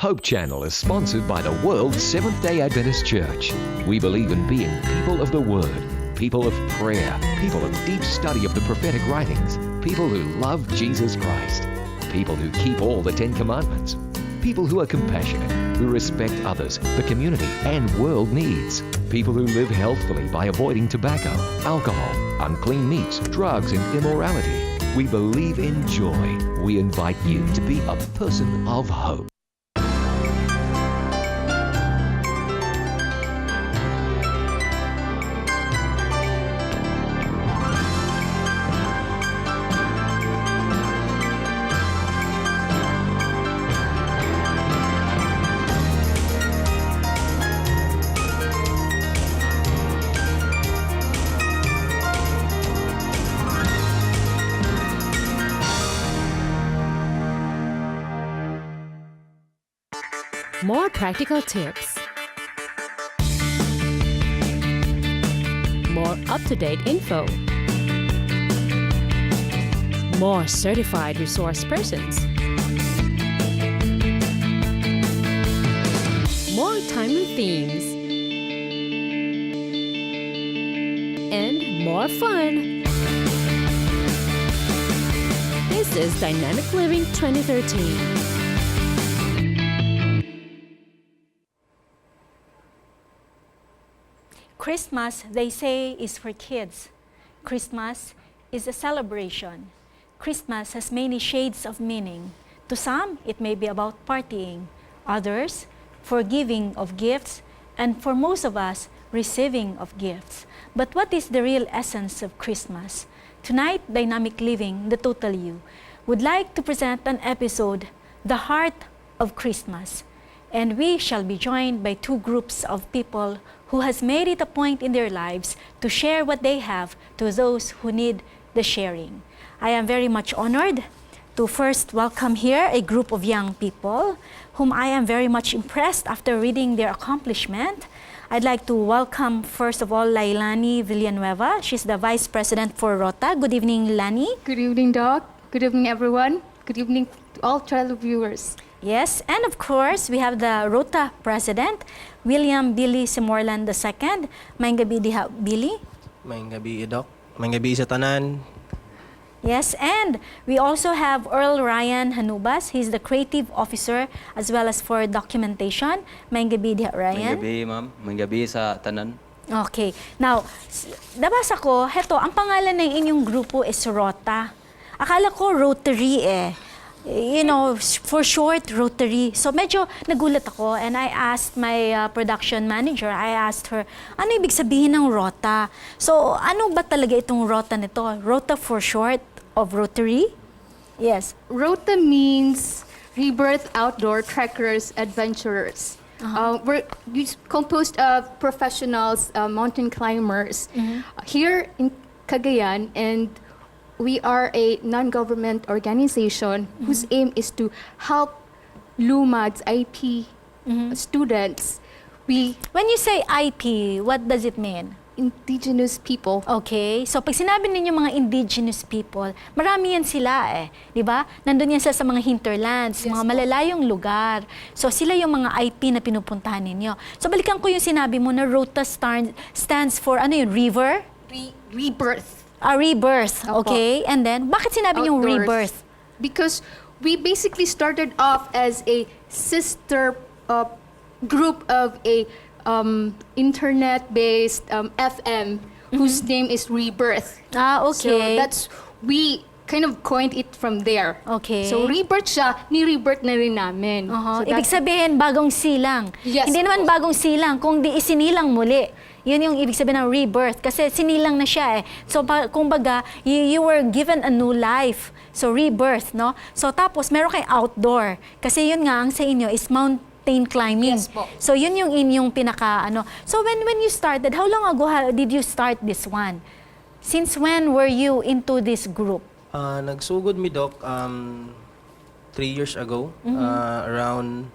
Hope Channel is sponsored by the world's Seventh-day Adventist Church. We believe in being people of the Word, people of prayer, people of deep study of the prophetic writings, people who love Jesus Christ, people who keep all the 10 Commandments, people who are compassionate, who respect others, the community, and world needs, people who live healthfully by avoiding tobacco, alcohol, unclean meats, drugs, and immorality. We believe in joy. We invite you to be a person of hope. More practical tips. More up-to-date info. More certified resource persons. More timely themes. And more fun. This is Dynamic Living 2013. Christmas, they say, is for kids. Christmas is a celebration. Christmas has many shades of meaning. To some, it may be about partying. Others, forgiving of gifts. And for most of us, receiving of gifts. But what is the real essence of Christmas? Tonight, Dynamic Living, the Total You, would like to present an episode, The Heart of Christmas. And we shall be joined by two groups of people who has made it a point in their lives to share what they have to those who need the sharing. I am very much honored to first welcome here a group of young people whom I am very much impressed after reading their accomplishment. I'd like to welcome first of all Lailani Villanueva. She's the Vice President for Rota. Good evening, Lani. Good evening, Doc. Good evening, everyone. Good evening to all televiewers. Yes, and of course, we have the Rota President, William Billy Simorlan II. Maayong gabi diha, Billy. Maayong gabi, Doc. Maayong gabi sa tanan. Yes, and we also have Earl Ryan Hanubas. He's the Creative Officer as well as for documentation. Maayong gabi diha, Ryan. Maayong gabi, ma'am. Maayong gabi sa tanan. Okay. Now, nabasa ko, heto, ang pangalan ng inyong grupo is Rota. Akala ko Rotary eh. You know, for short, Rotary. So medyo nagulat ako and I asked my production manager, I asked her, ano ibig sabihin ng Rota? So ano ba talaga itong Rota nito? Rota for short of Rotary? Yes. Rota means Rebirth Outdoor Trekkers Adventurers. We're composed of professionals, mountain climbers here in Cagayan, and we are a non-government organization whose aim is to help LUMAD's IP students. When you say IP, what does it mean? Indigenous people. Okay. So pag sinabi ninyo mga indigenous people, marami yan sila eh. Di ba? Nandun yan sila sa mga hinterlands, Yes, mga po. malalayong lugar. So sila yung mga IP na pinupuntahan ninyo. So balikan ko yung sinabi mo na Rota stands for, ano yun, river? Rebirth. A rebirth, Opo. okay? And then, bakit sinabi yung Outdoors. rebirth? Because we basically started off as a sister group of a internet-based FM whose name is Rebirth. Ah, okay. So we kind of coined it from there. Okay. So rebirth siya, ni-rebirth na rin namin. So Ibig sabihin, bagong silang. Yes, Hindi naman opo. bagong silang, kung di isinilang muli. Yun yung ibig sabihin ng rebirth. Kasi sinilang na siya eh. So, kumbaga, you were given a new life. So, rebirth, no? So, tapos, meron kay outdoor. Kasi yun nga, ang sa inyo is mountain climbing. Yes po. So, yun yung inyong pinaka, ano. So, when you started, how long ago did you start this one? Since when were you into this group? Nagsugod mi, Doc, 3 years ago, around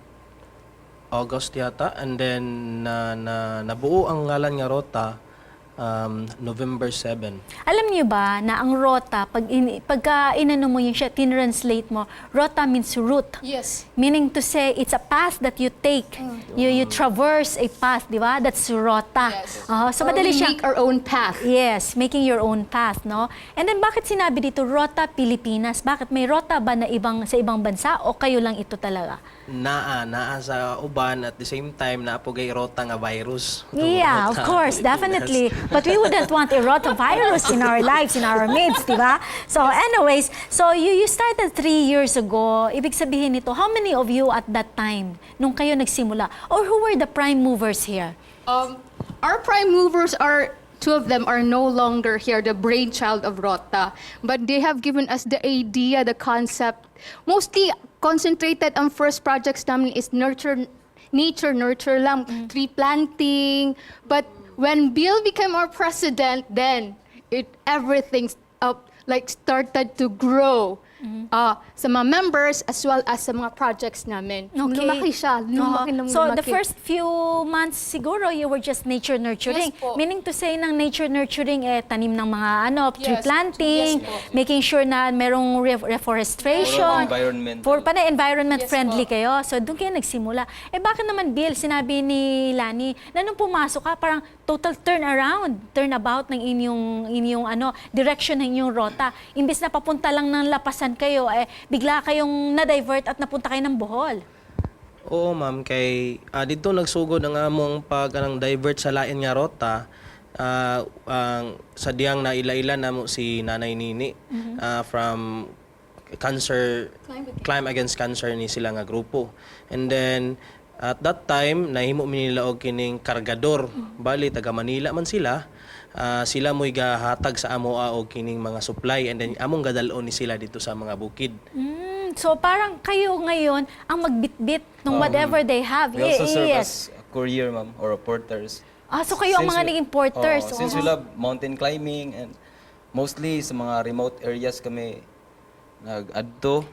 August yata, and then nabuo ang ngalan nga Rota November 7. Alam niyo ba na ang Rota, pagka inano mo yung siya, tinranslate mo, Rota means route. Yes. Meaning to say, it's a path that you take. You traverse a path, di ba? That's Rota. Yes. So Or madali we siya. make our own path. Yes, making your own path, no? And then bakit sinabi dito Rota Pilipinas? Bakit may Rota ba na sa ibang bansa o kayo lang ito talaga? Naa sa uban at the same time na po gay Rota nga virus. Yeah, of Rota course, Pilipinas. definitely. But we wouldn't want a rotavirus in our lives, in our midst, di ba? So anyways, so you started 3 years ago. Ibig sabihin nito, how many of you at that time, nung kayo nagsimula, or who were the prime movers here? Our prime movers are, two of them are no longer here, the brainchild of Rota. But they have given us the idea, the concept. Mostly concentrated on first projects namin is nature nurture lang, tree planting. But when Bill became our president, then everything's started to grow. Sa mga members as well as sa mga projects namin. Okay. Lumaki siya. Lumaki. So the first few months siguro you were just nature nurturing. Yes po. Meaning to say ng nature nurturing tanim ng mga tree Yes. planting, Yes po. making sure na merong reforestation. Environment. Environment Yes friendly po. kayo. So doon kayo nagsimula. Bakit naman Bill, sinabi ni Lani, na nung pumasok ka parang total turnabout ng inyong direction ng inyong rota. Imbes na papunta lang ng lapasan kayo, bigla kayong na-divert at napunta kayo ng Bohol. Oo, ma'am, kay dito nagsugod ang among divert sa lain nga rota. Sa diyang na ila-ila namo si Nanay Nini from cancer climb against cancer ni sila nga grupo. And then at that time nahimo mi nila og kining kargador. Bali taga Manila man sila. Sila mo'y gahatag sa amo og kining mga supply, and then among gadalon ni sila dito sa mga bukid. So parang kayo ngayon ang magbitbit ng whatever they have. We also serve Yes. as courier, ma'am, or porters. So kayo ang Since mga we- naging porters. Since we love mountain climbing and mostly sa mga remote areas kami nag-adto.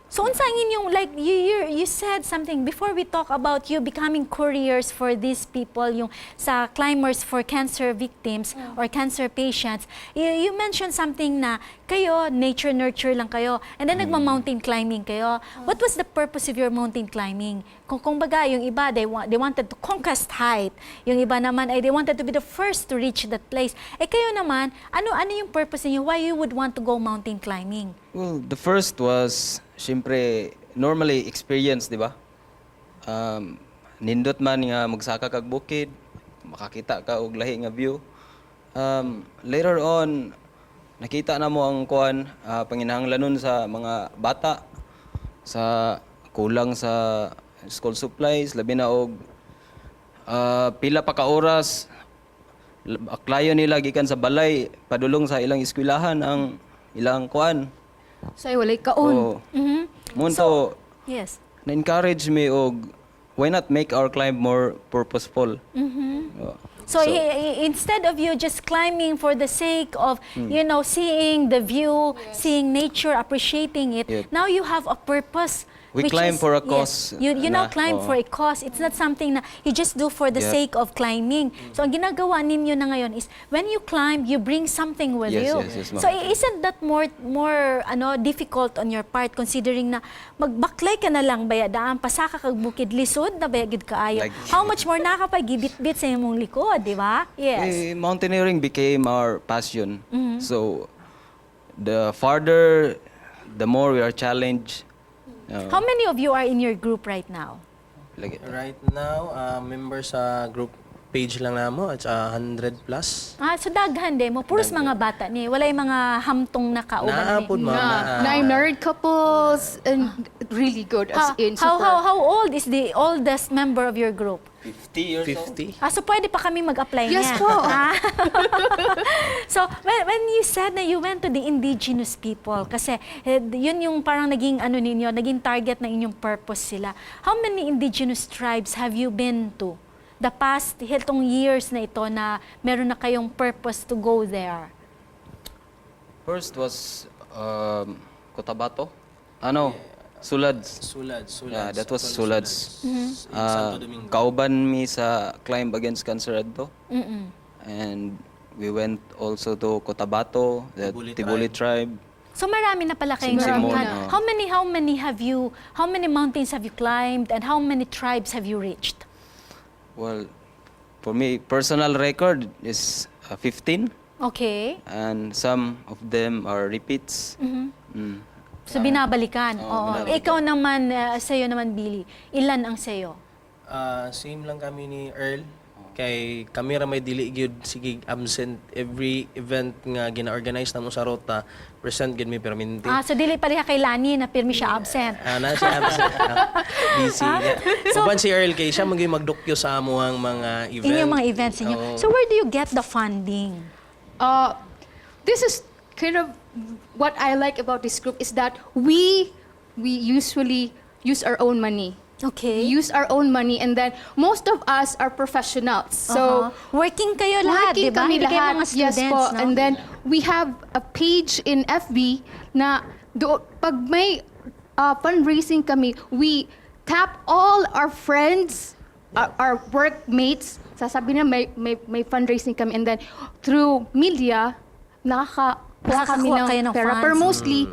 So unsa ang inyong, like you said something before we talk about you becoming couriers for these people, yung sa climbers for cancer victims or cancer patients. You mentioned something na kayo nature nurture lang kayo and then nagma-mountain climbing kayo. What was the purpose of your mountain climbing? Kung baga yung iba they wanted to conquest height. Yung iba naman ay they wanted to be the first to reach that place. Kayo naman, ano yung purpose niyo? Why you would want to go mountain climbing? Well, the first was, syempre, normally experience, di ba? Nindot man nga magsaka kag bukid, makakita ka og lahi nga view. Later on, nakita na mo ang panginahanglanon sa mga bata, sa kulang sa school supplies, labi na og pila pa ka oras, aklayo nila gikan sa balay, padulong sa ilang eskwelahan ang ilang Sa'yo, walay kaon. Munto, Yes. na-encourage me og why not make our climb more purposeful? So, instead of you just climbing for the sake of, seeing the view, seeing nature, appreciating it, Yep. now you have a purpose. We which climb is- for a yes, cause You now na, climb oo. for a cause. It's not something na you just do for the Yep. sake of climbing. So, ang ginagawa ninyo na ngayon is, when you climb, you bring something with Yes, you. yes, ma'am. So, isn't that more difficult on your part considering na magbaklay ka na lang baya daan pasaka kag bukid lisod na baya gid kaayo. Like- How much more nakapagibit-bit sa imong likod, di ba? Yes. Mountaineering became our passion. So, the farther, the more we are challenged. How many of you are in your group right now? Like, Right now, member sa group page lang namo at 100 plus. So daghan mo. Puros mga bata ni. Walay mga hamtong na kauban Naapod, ni. ma'am. Nine married couples and really good as in super. How old is the oldest member of your group? 50 years old. 50. So pwede pa kami mag-apply niya. Yes po. So when you said na you went to the indigenous people, kasi yun yung parang naging ninyo, naging target ng inyong purpose sila. How many indigenous tribes have you been to? The past itong years na ito na meron na kayong purpose to go there. First was Cotabato. Sulads. Sulads. Yeah, that was Sulads. In Santo Domingo. Kauban mi sa climb against cancer adto. And we went also to Cotabato, the Tibuli Tibuli tribe. So marami na pala kayong Simon, napuntahan. How many mountains have you climbed and how many tribes have you reached? Well, for me, personal record is 15, Okay. and some of them are repeats. Mm. So binabalikan. Oo, Oo. binabalikan. Ikaw naman, sa'yo naman, Billy. Ilan ang sa'yo? Same lang kami ni Earl. Kay kami ra may dili gyud sige absent every event nga gina-organize namo sa Rota, present gyud mi permanente. So dili pareha kay Lani na pirmi siya absent. Na siya absent. Busy niya. Uban si Earl kay siya magdokyo sa amuhang mga event. Inyong mga events ninyo. Oo. So where do you get the funding? This is kind of what I like about this group is that we usually use our own money. Okay. We use our own money, and then most of us are professionals. So Working kayo lahat, di working ba? kami Hindi kayo lahat. mga students, Yes po. no? And then we have a page in FB na pag may fundraising kami, we tap all our friends, our workmates. Sasabi na may fundraising kami, and then through media, nakakakuha kami Nakakakuha kayo ng ng pera. funds. Pero mostly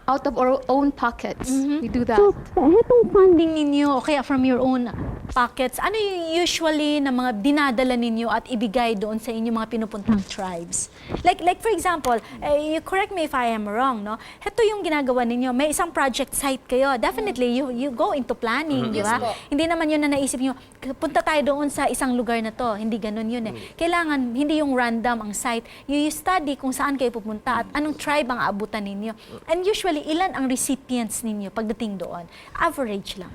out of our own pockets. We do that. So, itong funding ninyo, okay, from your own pockets, ano yung usually na mga dinadala ninyo at ibigay doon sa inyong mga pinupuntang tribes? Like for example, you correct me if I am wrong, no? Ito yung ginagawa ninyo, may isang project site kayo. Definitely, you go into planning, di ba? Yes po. Hindi naman yun na naisip nyo, punta tayo doon sa isang lugar na to. Hindi ganun yun eh. Kailangan, hindi yung random ang site. You study kung saan kayo pupunta at anong tribe ang aabutan ninyo. And usually, ilan ang recipients ninyo pagdating doon? Average lang.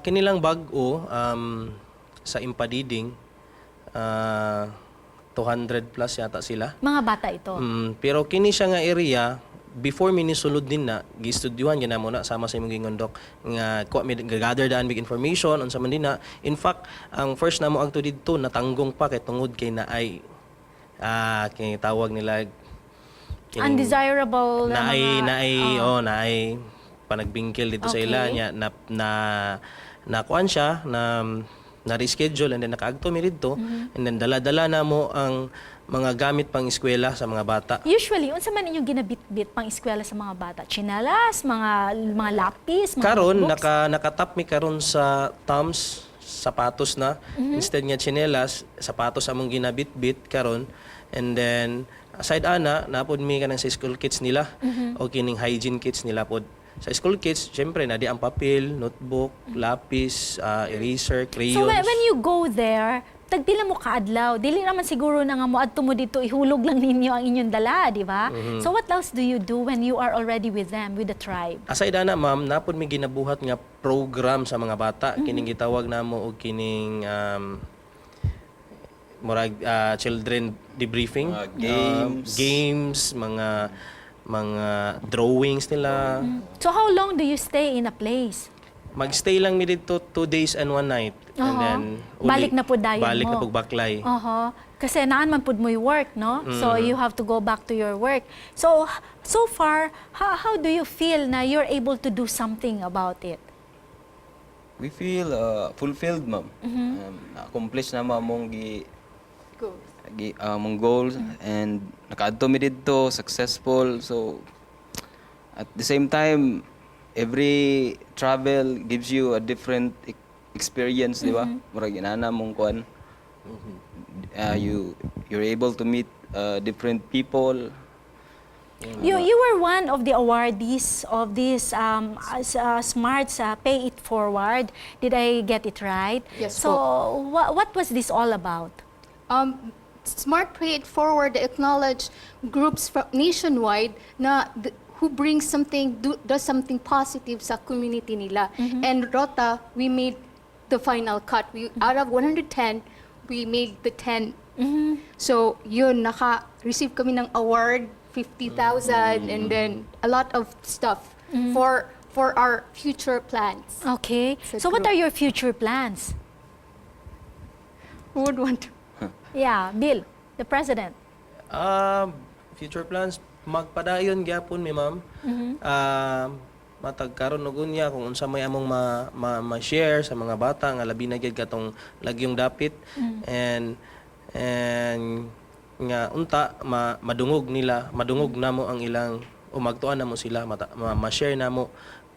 Kinilang bag-o sa Impadiding 200 plus yata sila. Mga bata ito. Pero kini siya nga area before minisulod din na gistudyuhan gyud mo na sama sa imong gingondok nga ko mi gather daan big information unsa man din na. In fact, ang first namo agto didto natanggong pa kay tungod kay naay kay tawag nila Undesirable na mga... naay panagbingkil dito sa Okay. ila niya na kuan siya na reschedule and then nakaagto mi didto and then dala-dala na mo ang mga gamit pang eskwela sa mga bata. Usually, unsa man inyong ginabit-bit pang eskwela sa mga bata? Chinelas, mga lapis, mga Karon notebooks? nakatap mi karon sa thumbs, sapatos na instead nga tsinelas, sapatos among ginabit-bit karon, and then aside ana napod mi kanang sa school kits nila o kining hygiene kits nila pod. Sa school kits, syempre na di ang papel, notebook, lapis, eraser, crayons. So when you go there, tagpila mo kaadlaw, dili naman siguro na nga mo adto mo dito ihulog lang ninyo ang inyong dala, di ba? So what else do you do when you are already with them, with the tribe? Aside ana ma'am, napod mi ginabuhat nga program sa mga bata. Kining gitawag namo og kining murag children debriefing, games, mga drawings nila. So how long do you stay in a place? Magstay lang mi dito 2 days and 1 night. And then Balik na po dayon balik mo. na po baklay. Kasi naan man pud mo yung work, no? So you have to go back to your work. So far, how do you feel na you're able to do something about it? We feel fulfilled, ma'am. Na-accomplish na mong mong goals, and nakaadto mi didto successful. So at the same time, every travel gives you a different experience, di ba? Murag inana mong kuan. You're able to meet different people. You were one of the awardees of this Smart's Pay It Forward. Did I get it right? Yes So what was this all about? Smart Pay It Forward acknowledge groups nationwide na who brings does something positive sa community nila. And Rota, we made the final cut. Out of 110, we made the 10. So yun, naka-receive kami ng award, 50,000, and then a lot of stuff for our future plans. Okay. Sa So what group. are your future plans? Who would want to? Yeah, Bill, the president. Future plans magpadayon gyapon mi ma'am. Matag karon og unya kung unsa may among ma-share sa mga bata nga labi na gyud katong lagyong dapit, and and nga unta madungog namo ang ilang umagtuan namo sila ma-share namo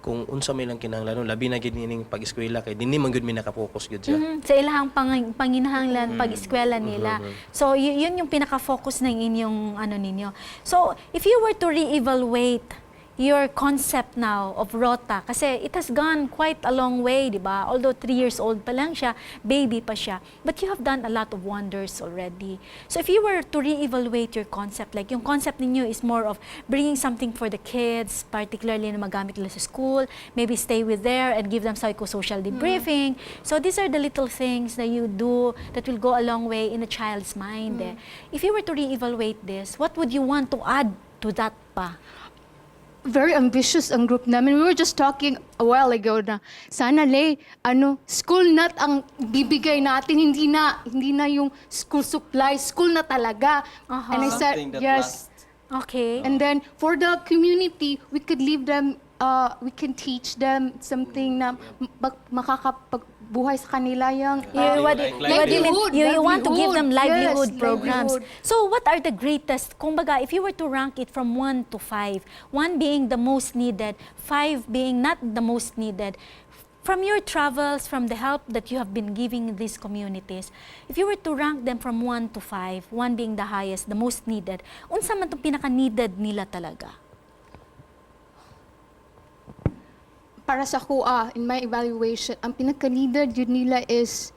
kung unsa may lang kinahanglan labi na gid ning pag-eskwela kay dinhi man gyud mi naka-focus gyud siya. Sa ilahang panginahanglan pag-eskwela nila. So yun yung pinaka-focus ng inyong ano ninyo. So if you were to re-evaluate your concept now of Rota, kasi it has gone quite a long way, di ba? Although 3 years old pa lang siya, baby pa siya, but you have done a lot of wonders already. So if you were to re-evaluate your concept, like yung concept ninyo is more of bringing something for the kids, particularly na magamit nila sa school, maybe stay with there and give them psychosocial debriefing. So these are the little things that you do that will go a long way in a child's mind. If you were to re-evaluate this, what would you want to add to that pa? Very ambitious ang group namin. We were just talking a while ago na sana school not ang bibigay natin, hindi na yung school supplies, school na talaga. And I said, Something that yes. Okay. And then for the community, we could leave them, we can teach them something na makakapagbuhay sa kanila yung You want to give them livelihood Yes, programs. livelihood. So what are the greatest, kumbaga, if you were to rank it from 1 to 5, 1 being the most needed, 5 being not the most needed, from your travels, from the help that you have been giving these communities, if you were to rank them from 1 to 5, 1 being the highest, the most needed, unsa man itong pinaka-needed nila talaga? Para sa kuha, in my evaluation, ang pinaka-needed yun nila is,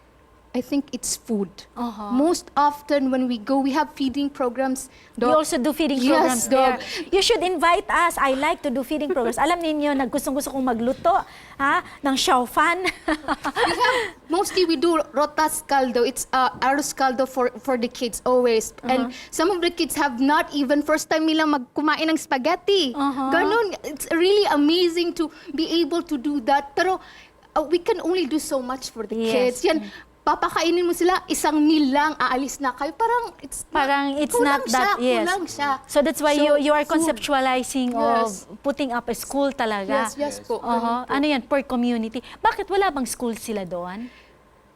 I think it's food. Most often when we go, we have feeding programs. You also do feeding programs Yes, there. Dog. You should invite us. I like to do feeding programs. Alam ninyo, gusto kong magluto ng xiaofan. Mostly we do rotas caldo. It's arroz caldo for the kids always. And some of the kids have not even first time nilang magkumain ng spaghetti. Ganon. It's really amazing to be able to do that. Pero we can only do so much for the kids. Yan, papakainin mo sila, isang meal lang, aalis na kayo. Parang it's not that, yes. Kulang siya. So that's why So, you are food. conceptualizing Yes. of putting up a school talaga. Yes po. ganun po. Ano yan, per community. Bakit wala bang school sila doon?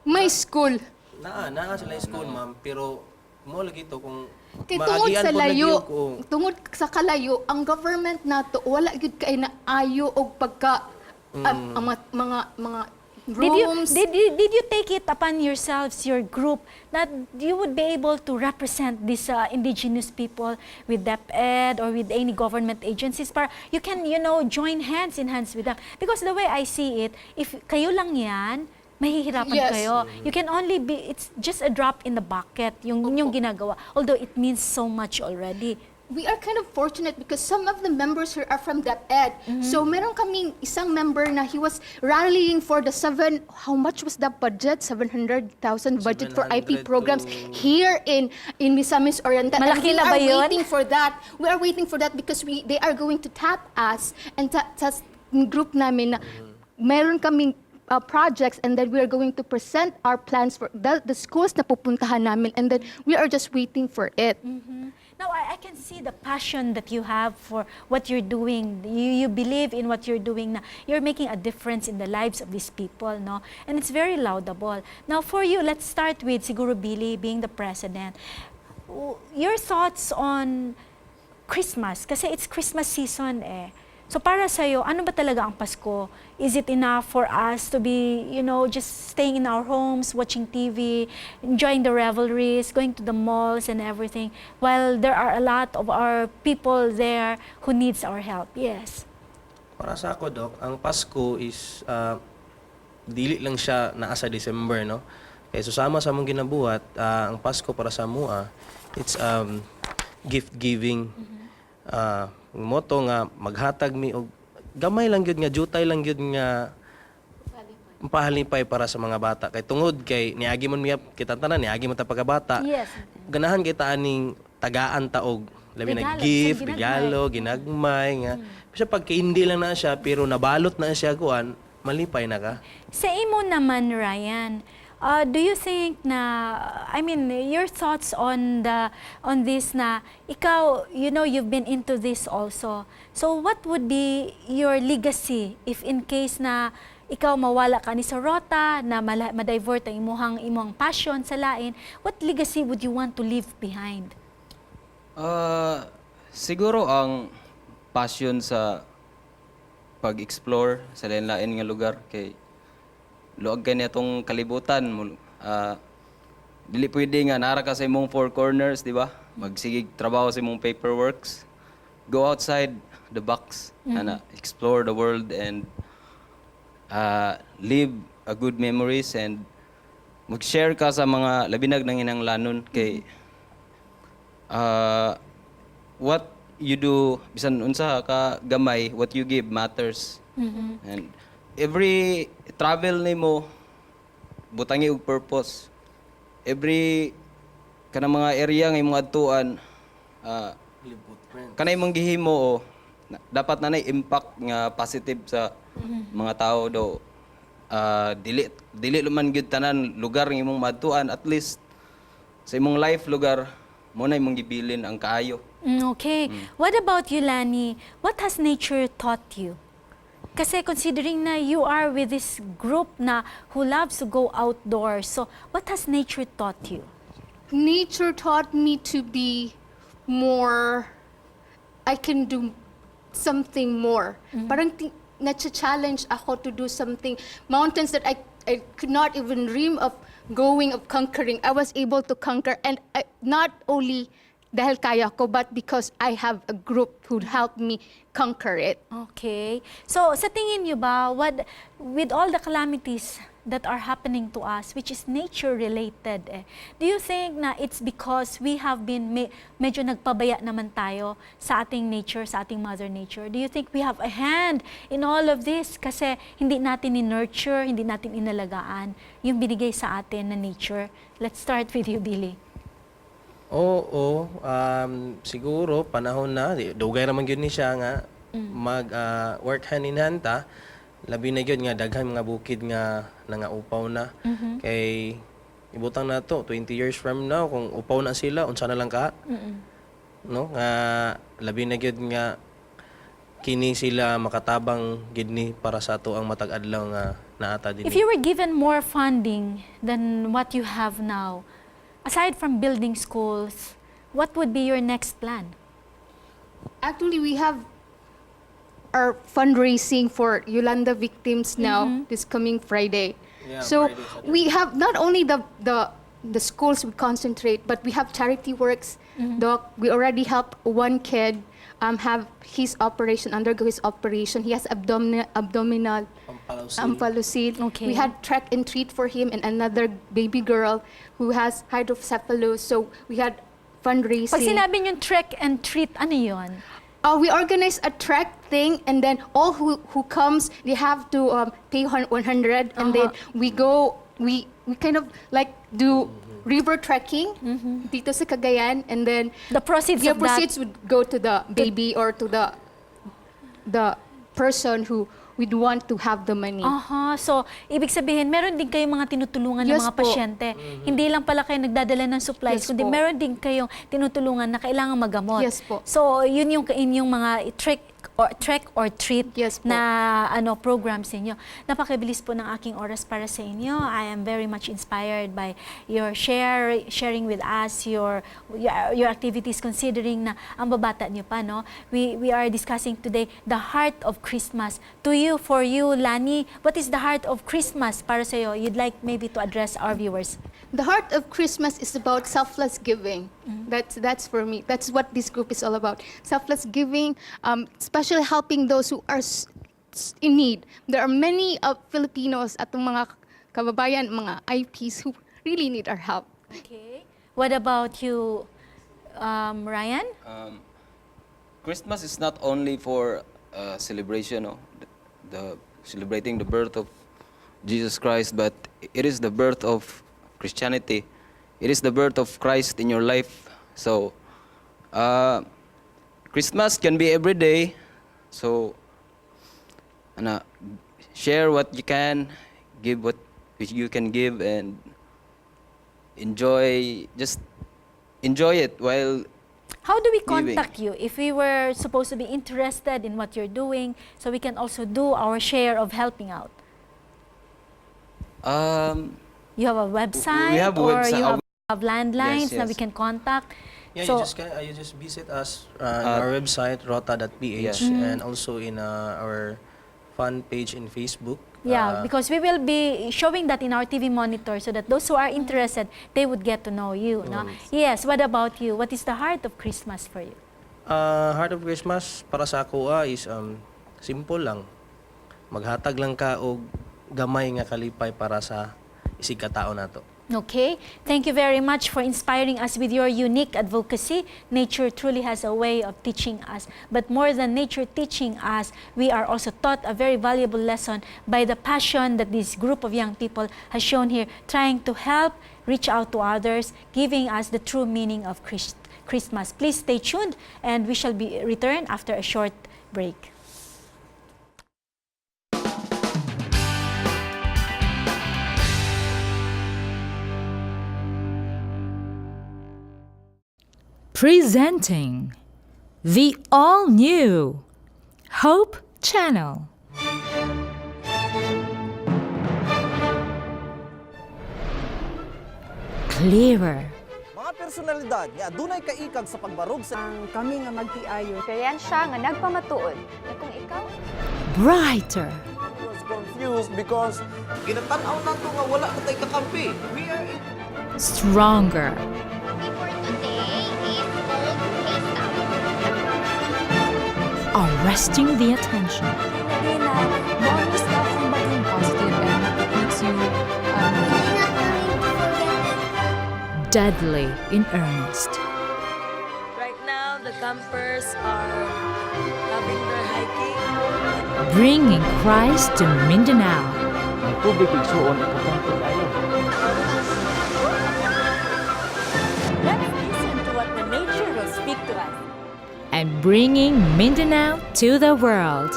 May school. Naa sila school ma'am pero mo lagi to kung Kay tungod sa maagian po lagi layo, ko. tungod sa kalayo, ang government nato wala gyud kay na ayo og pagka ang mga rooms. Did you take it upon yourselves, your group, that you would be able to represent these indigenous people with DepEd or with any government agencies? Para you can, join hands in hands with them. Because the way I see it, if kayo lang yan, mahihirapan Yes. kayo. You can only it's just a drop in the bucket, yung ginagawa. Although it means so much already. We are kind of fortunate because some of the members here are from DepEd. So meron kaming isang member na he was rallying for the how much was the budget? 700,000 budget for 700 IP programs to- here in Misamis Oriental. And Malaki we na are ba yun? waiting for that. We are waiting for that because they are going to tap us and sa group namin na meron kaming projects and then we are going to present our plans for the schools na pupuntahan namin and then we are just waiting for it. Now, I can see the passion that you have for what you're doing. You believe in what you're doing. Na you're making a difference in the lives of these people, no? And it's very laudable. Now, for you, let's start with siguro Billy being the president. Your thoughts on Christmas? Kasi it's Christmas season eh. So para sa'yo, ano ba talaga ang Pasko? Is it enough for us to be, just staying in our homes, watching TV, enjoying the revelries, going to the malls and everything, while there are a lot of our people there who needs our help? Yes. Para sa ako, Dok, ang Pasko is dili lang siya naa sa December, no? Kaya susama sa mong ginabuhat, ang Pasko para sa mua, it's gift giving. Ang motto nga maghatag mi og gamay lang gyud nga jutay lang gyud nga pahalipay para sa mga bata kay tungod kay niagi man miya kita tanan niagi man ta pagkabata. Yes. Ganahan kita aning tagaan ta og labi na Regalo, gift, isang regalo, ginagmay nga. Kasi pag hindi lang na siya pero nabalot na siya kuan, malipay na ka. Sa imo naman, Ryan, do you think na, your thoughts on this na, ikaw, you've been into this also. So what would be your legacy if in case na ikaw mawala ka ni sa Rota, na ma-divert ang imong passion sa lain, what legacy would you want to leave behind? Siguro ang passion sa pag-explore sa lain-lain nga lugar kay luag kay atong kalibutan dili pwede nga nara ka sa imong four corners, di ba? Magsigig trabaho sa imong paperworks. Go outside the box, explore the world and live a good memories and mag-share ka sa mga labinag ng hinanglanon kay what you do bisan unsa ka gamay, what you give matters. And every travel nimo butangi og purpose. Every kanang mga area nga imong adtuan kanay imong gihimo dapat na impact nga positive sa mga tao do. Dili man gyud tanan lugar nga imong madtuan, at least sa imong life lugar mo na imong gibilin ang kaayo. Okay. What about you, Lani? What has nature taught you? Kasi considering na you are with this group na who loves to go outdoors, so what has nature taught you? Nature taught me to be more, I can do something more. Parang na-challenge ako to do something. Mountains that I could not even dream of going, of conquering. I was able to conquer, and not only dahil kaya ko, but because I have a group who helped me conquer it. Okay. So, sa tingin niyo ba, with all the calamities that are happening to us, which is nature-related, do you think na it's because we have been medyo nagpabaya naman tayo sa ating nature, sa ating Mother Nature? Do you think we have a hand in all of this? Kasi hindi natin in-nurture, hindi natin inalagaan yung binigay sa atin na nature. Let's start with you, Billy. Oo, siguro panahon na dugay ra man gyud ni siya nga work hand in hand ta, labi na gyud nga daghan mga bukid nga nangaupaw na. Kay ibutang na to 20 years from now kung upaw na sila unsa na lang ka. No nga labi na gyud nga kini sila makatabang gid ni para sa ato ang matag adlaw nga naata dinhi. If you were given more funding than what you have now, aside from building schools, what would be your next plan? Actually, we have our fundraising for Yolanda victims now this coming Friday. Yeah, So Friday, Saturday. we have not only the schools we concentrate, but we have charity works. Doc, we already helped one kid have his operation, undergo his operation. He has abdominal amphalocele. Okay. We had track and treat for him, and another baby girl who has hydrocephalus. So we had fundraising. Pag sinabi niyong trek and treat, ano yun? We organize a trek thing, and then all who comes, they have to pay 100, and then we go, we kind of like do river trekking dito sa Cagayan, and then The proceeds the of that. proceeds would go to the baby or to the person who we'd want to have the money. So, ibig sabihin, meron din kayong mga tinutulungan ng Yes mga po. pasyente. Hindi lang pala kayo nagdadala ng supplies, Yes kundi po. meron din kayong tinutulungan na kailangan magamot. Yes po. So, yun yung inyong mga trek or treat Yes po. na programs ninyo. Napakabilis po ng aking oras para sa inyo. I am very much inspired by your sharing with us your activities, considering na ang babata niyo pa, no? We are discussing today the heart of Christmas. For you, Lani, what is the heart of Christmas para sa iyo? You'd like maybe to address our viewers. The heart of Christmas is about selfless giving. That's for me. That's what this group is all about. Selfless giving, especially helping those who are in need. There are many Filipinos at mga kababayan, mga IPs who really need our help. Okay. What about you, Ryan? Christmas is not only for celebration, the celebrating the birth of Jesus Christ, but it is the birth of Christianity. It is the birth of Christ in your life. So, Christmas can be every day. So, share what you can, give what you can give, and just enjoy it while How do we giving. contact you if we were supposed to be interested in what you're doing, so we can also do our share of helping out? You have a website, We have or website. you have landlines Yes, that yes. we can contact. Yeah, So, you just visit us on our website rota.ph and also in our fan page in Facebook. yeah, because we will be showing that in our TV monitor so that those who are interested, they would get to know you. No? Yes, what about you? What is the heart of Christmas for you? Heart of Christmas para sa ako is simple lang. Maghatag lang ka og gamay nga kalipay para sa isig katao nato. Okay, thank you very much for inspiring us with your unique advocacy. Nature truly has a way of teaching us. But more than nature teaching us, we are also taught a very valuable lesson by the passion that this group of young people has shown here, trying to help reach out to others, giving us the true meaning of Christmas. Please stay tuned, and we shall be return after a short break. Presenting the all-new Hope Channel. Clearer, Mga personalidad nga adunay kaikag sa pagbarog sa kami nga magtiayo. Kaya siya nga nagpamatuod na kung ikaw brighter, was confused because ginatanaw nato nga wala na tay kakampi. We are in stronger, for today is arresting the attention, bonus na kung maging positive and it makes you deadly in earnest. Right now, the campers are having their hiking. Bringing Christ to Mindanao. Let's listen to what the nature will speak to us. And bringing Mindanao to the world.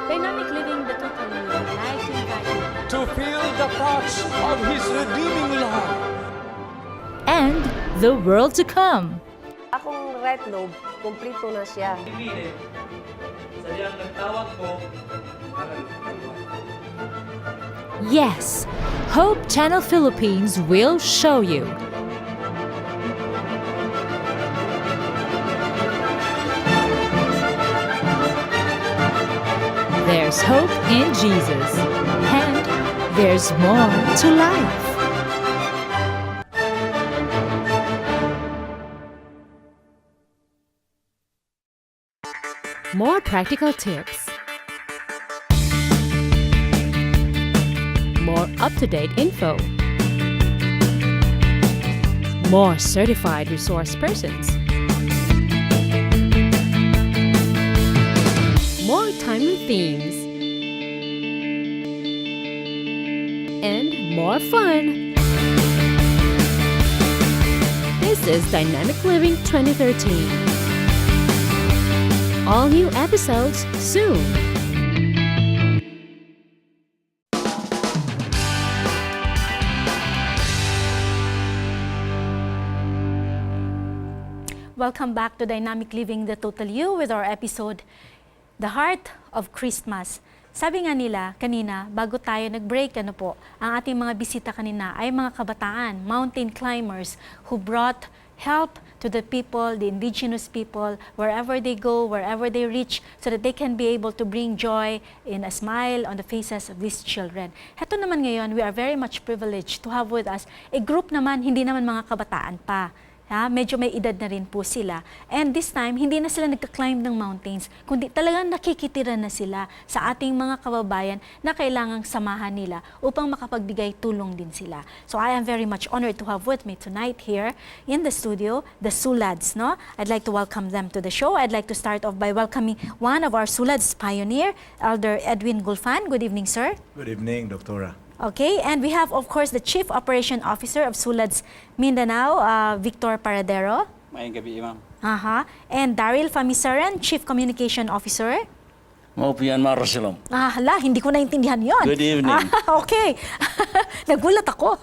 Dynamic Living, the Total You, would like to invite you to feel the touch of His redeeming love. And the world to come. Akong right lobe, kumplito na siya. Yes, Hope Channel Philippines will show you. There's hope in Jesus, and there's more to life. More practical tips. More up-to-date info. More certified resource persons. More timely themes. And more fun. This is Dynamic Living 2013. All new episodes soon. Welcome back to Dynamic Living the Total You with our episode, The Heart of Christmas. Sabi nga nila kanina, bago tayo nag-break, ang ating mga bisita kanina ay mga kabataan, mountain climbers who brought help to the people, the indigenous people, wherever they go, wherever they reach, so that they can be able to bring joy and a smile on the faces of these children. Heto naman ngayon, we are very much privileged to have with us a group naman, hindi naman mga kabataan pa. Medyo may edad na rin po sila. And this time, hindi na sila nagka-climb ng mountains, kundi talagang nakikitira na sila sa ating mga kababayan na kailangang samahan nila upang makapagbigay tulong din sila. So I am very much honored to have with me tonight here in the studio, the Sulads. No? I'd like to welcome them to the show. I'd like to start off by welcoming one of our Sulads pioneer, Elder Edwin Gulfan. Good evening, sir. Good evening, Doctora. Okay, and we have, of course, the Chief Operation Officer of Sulads Mindanao, Victor Paradero. Maayong gabi, ma'am. And Daryl Famisaran, Chief Communication Officer. Maupian Marosilom. Hala, hindi ko naintindihan yon. Good evening. Okay. Nagulat ako.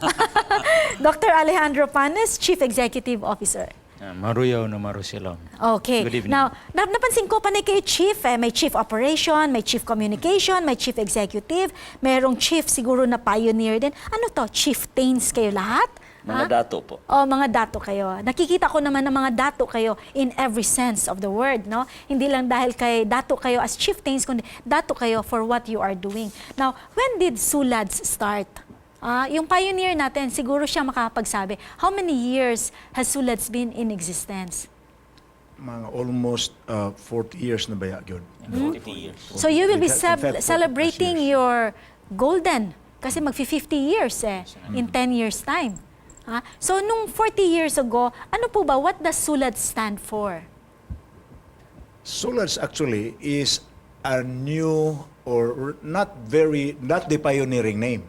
Dr. Alejandro Panes, Chief Executive Officer. Maruyaw na Marusilom. Okay. Good evening. Now, napansin ko panay kayo chief, may chief operation, may chief communication, may chief executive, mayroong chief siguro na pioneer din. Ano to? Chieftains kayo lahat? Mga dato po. Oh, mga dato kayo. Nakikita ko naman ng mga dato kayo in every sense of the word, no? Hindi lang dahil kay dato kayo as chieftains, kundi dato kayo for what you are doing. Now, when did Sulads start? Yung pioneer natin, siguro siya makakapagsabi. How many years has Sulads been in existence? Mga almost 40 years na ba yun? 50 years. So you will be In fact, 40 celebrating years. your golden, kasi mag-50 years in 10 years time. So nung 40 years ago, ano po ba, what does Sulads stand for? Sulads actually is a new or not the pioneering name.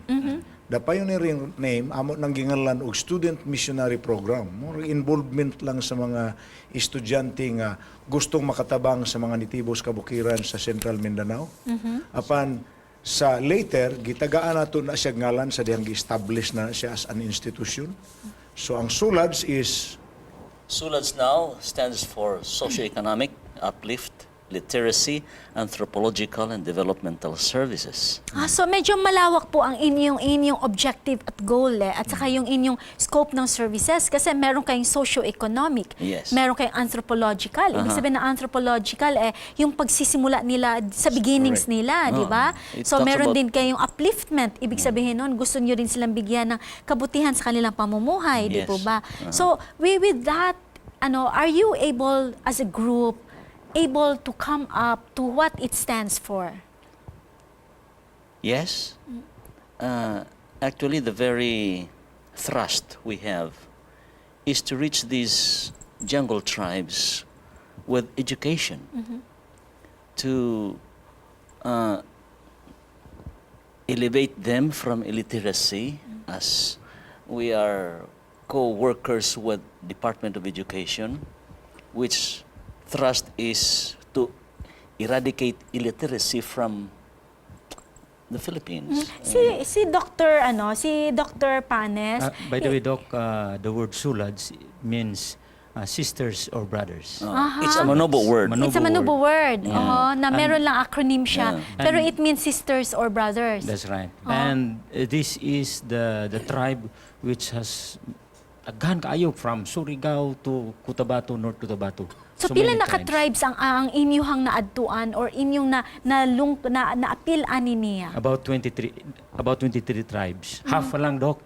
The pioneering name, amo nang gingalan og student missionary program. More involvement lang sa mga estudyante nga gustong makatabang sa mga nitibos kabukiran sa Central Mindanao. Apan sa later, gitagaan nato na siya ngalan sa diyang gi-establish na siya as an institution. So ang Sulads is Sulads now stands for socioeconomic, uplift, literacy, anthropological, and developmental services. So medyo malawak po ang inyong objective at goal at saka yung inyong scope ng services kasi meron kayong socio-economic, Yes. meron kayong anthropological. Ibig sabihin na anthropological yung pagsisimula nila sa beginnings correct. nila, di ba? It So talks meron about- din kayong upliftment. Ibig sabihin nun, gusto nyo rin silang bigyan ng kabutihan sa kanilang pamumuhay, di Yes. po ba? So with that, are you able as a group able to come up to what it stands for? Yes. Actually, the very thrust we have is to reach these jungle tribes with education, to elevate them from illiteracy, as we are co-workers with Department of Education, which thrust is to eradicate illiteracy from the Philippines. Si Dr. Panes. By the way, Doc, the word Sulads means sisters or brothers. It's a manobo word. It's a Manubo word. Yeah. Na meron lang acronym siya. Yeah. Pero it means sisters or brothers. That's right. And this is the tribe which has aghan kaayo from Surigao to Cotabato, North Cotabato. So many pila naka-tribes ang inyuhang naadtuan or inyong na-apil-an niya? About 23 tribes. Half pa lang, Doc.